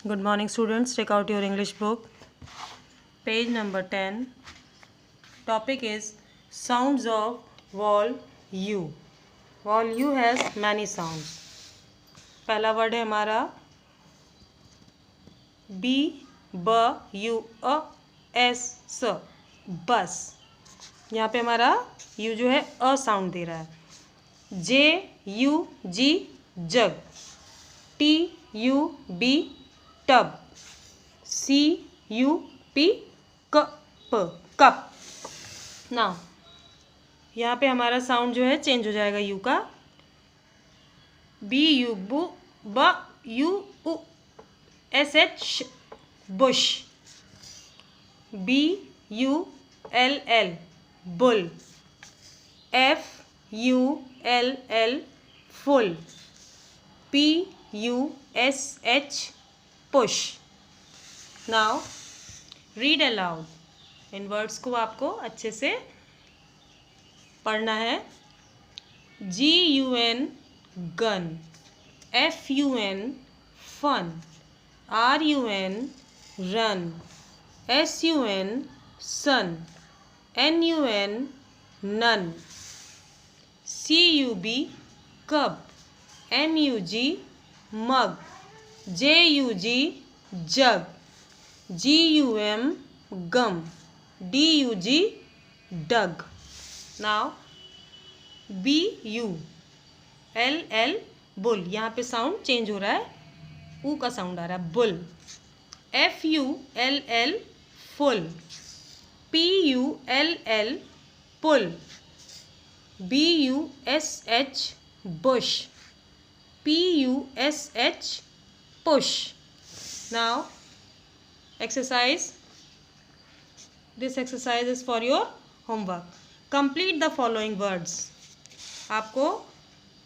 Good morning, students. Take out your English book. Page number 10. Topic is sounds of vowel U. Vowel U has many sounds. पहला word है हमारा B, B, U, A, S, S, बस. यहाँ पे हमारा U जो है a sound दे रहा है. J, U, G, जग. T, U, B, tub. C, U, P, cup. Now यहाँ पे हमारा साउंड जो है चेंज हो जाएगा यू का. बी यू बू, ब यू उ, S H bush. B U L L bull. F U L L full. P U S H push. Now read aloud. इन वर्ड्स को आपको अच्छे से पढ़ना है. GUN gun. FUN fun. RUN run. SUN sun. NUN nun. CUB cub. MUG mug. JUG jug. GUM gum. DUG dug. Now BULL bull. यहाँ पे sound change हो रहा है, ऊ का साउंड आ रहा है bull. FULL full. PULL pull. BUSH bush. PUSH push. Now exercise. This exercise is for your homework. Complete the following words. आपको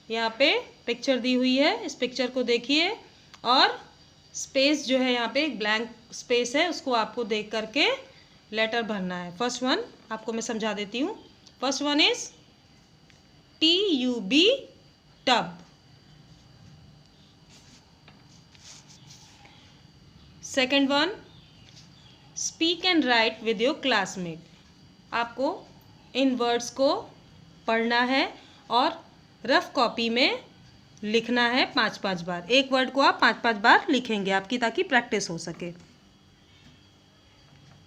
यहाँ पे पिक्चर दी हुई है, इस पिक्चर को देखिए और स्पेस जो है यहाँ पे एक ब्लैंक स्पेस है, उसको आपको देख करके लेटर भरना है. फर्स्ट वन आपको मैं समझा देती हूँ. First one is TUB tub. Second one speak and right with your classmate. आपको इन वर्ड्स को पढ़ना है और रफ कॉपी में लिखना है 5-5 बार. एक वर्ड को आप 5-5 बार लिखेंगे आपकी, ताकि प्रैक्टिस हो सके.